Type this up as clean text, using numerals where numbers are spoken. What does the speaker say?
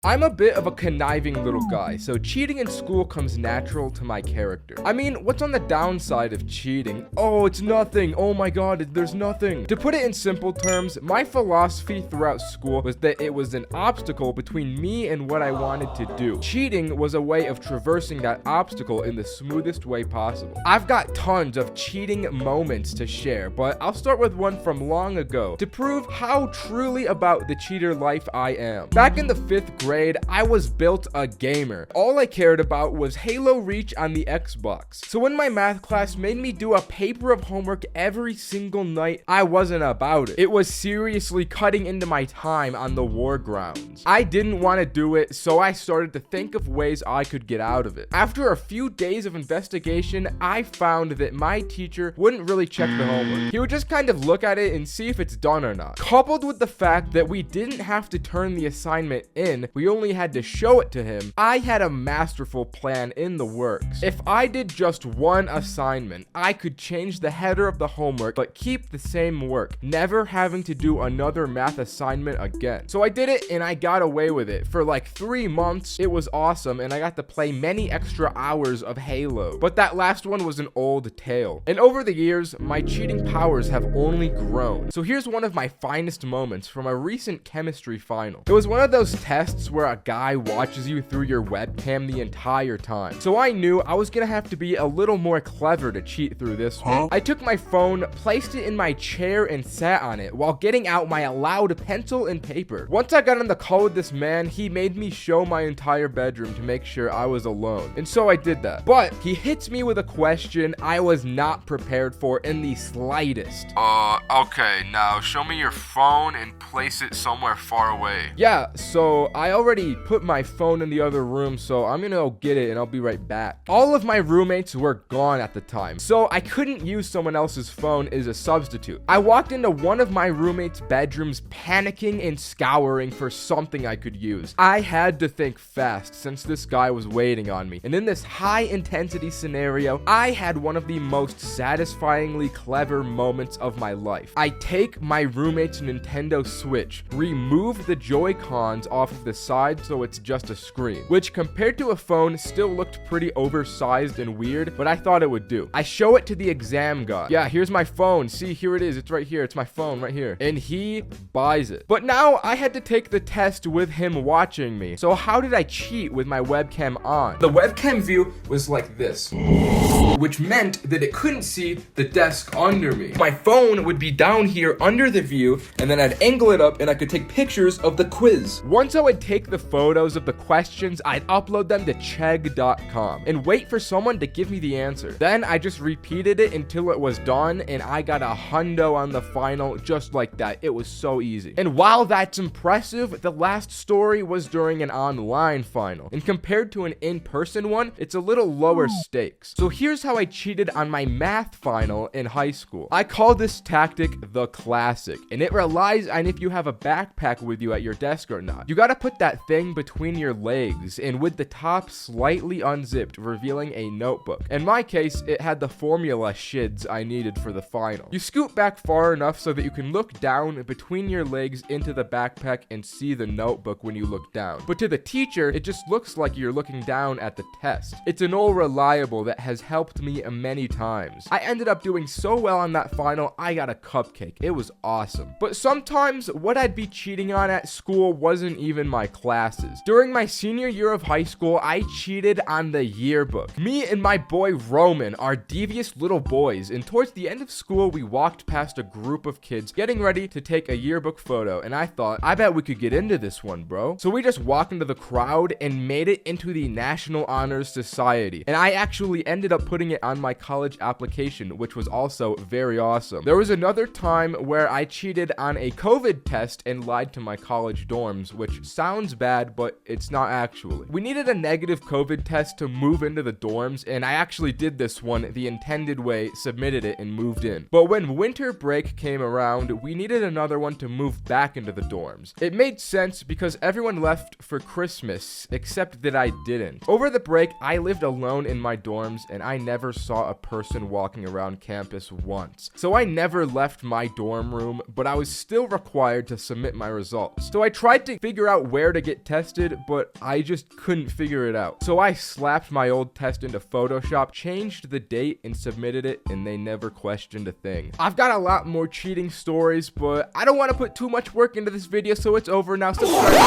I'm a bit of a conniving little guy, so cheating in school comes natural to my character. I mean, what's on the downside of cheating? Oh, it's nothing. Oh my god, there's nothing. To put it in simple terms, my philosophy throughout school was that it was an obstacle between me and what I wanted to do. Cheating was a way of traversing that obstacle in the smoothest way possible. I've got tons of cheating moments to share, but I'll start with one from long ago to prove how truly about the cheater life I am. Back in the 5th grade, I was built a gamer. All I cared about was Halo Reach on the Xbox. So when my math class made me do a paper of homework every single night, I wasn't about it. It was seriously cutting into my time on the war grounds. I didn't want to do it, so I started to think of ways I could get out of it. After a few days of investigation, I found that my teacher wouldn't really check the homework. He would just kind of look at it and see if it's done or not. Coupled with the fact that we didn't have to turn the assignment in, we only had to show it to him, I had a masterful plan in the works. If I did just one assignment, I could change the header of the homework but keep the same work, never having to do another math assignment again. So I did it and I got away with it. For like 3 months, it was awesome and I got to play many extra hours of Halo. But that last one was an old tale. And over the years, my cheating powers have only grown. So here's one of my finest moments from a recent chemistry final. It was one of those tests where a guy watches you through your webcam the entire time. So I knew I was gonna have to be a little more clever to cheat through this one. I took my phone, placed it in my chair, and sat on it while getting out my allowed pencil and paper. Once I got on the call with this man, he made me show my entire bedroom to make sure I was alone. And so I did that. But he hits me with a question I was not prepared for in the slightest. Okay, now show me your phone and place it somewhere far away. Yeah, so I already put my phone in the other room, so I'm gonna go get it and I'll be right back. All of my roommates were gone at the time, so I couldn't use someone else's phone as a substitute. I walked into one of my roommates' bedrooms panicking and scouring for something I could use. I had to think fast since this guy was waiting on me, and in this high intensity scenario, I had one of the most satisfyingly clever moments of my life. I take my roommate's Nintendo Switch, remove the Joy-Cons off of the side so it's just a screen, which compared to a phone still looked pretty oversized and weird, but I thought it would do. I show it to the exam guy. Yeah, here's my phone. See, here it is. It's right here. It's my phone right here. And he buys it. But now I had to take the test with him watching me. So how did I cheat with my webcam on? The webcam view was like this, which meant that it couldn't see the desk under me. My phone would be down here under the view, and then I'd angle it up and I could take pictures of the quiz. Once I would take the photos of the questions, I'd upload them to chegg.com and wait for someone to give me the answer. Then I just repeated it until it was done, and I got a hundo on the final just like that. It was so easy. And while that's impressive, the last story was during an online final, and compared to an in-person one, it's a little lower stakes. So here's how I cheated on my math final in high school. I call this tactic the classic, and it relies on if you have a backpack with you at your desk or not. You gotta put that thing between your legs and with the top slightly unzipped, revealing a notebook. In my case, it had the formula shids I needed for the final. You scoot back far enough so that you can look down between your legs into the backpack and see the notebook when you look down. But to the teacher, it just looks like you're looking down at the test. It's an old reliable that has helped me many times. I ended up doing so well on that final, I got a cupcake. It was awesome. But sometimes what I'd be cheating on at school wasn't even my classes. During my senior year of high school, I cheated on the yearbook. Me and my boy Roman are devious little boys, and towards the end of school, we walked past a group of kids getting ready to take a yearbook photo, and I thought, I bet we could get into this one, bro. So we just walked into the crowd and made it into the National Honors Society, and I actually ended up putting it on my college application, which was also very awesome. There was another time where I cheated on a COVID test and lied to my college dorms, which sounds bad, but it's not actually. We needed a negative COVID test to move into the dorms, and I actually did this one the intended way, submitted it, and moved in. But when winter break came around, we needed another one to move back into the dorms. It made sense because everyone left for Christmas, except that I didn't. Over the break, I lived alone in my dorms, and I never saw a person walking around campus once. So I never left my dorm room, but I was still required to submit my results. So I tried to figure out where where to get tested, but I just couldn't figure it out. So I slapped my old test into Photoshop, changed the date, and submitted it, and they never questioned a thing. I've got a lot more cheating stories, but I don't want to put too much work into this video, so it's over now. Subscribe.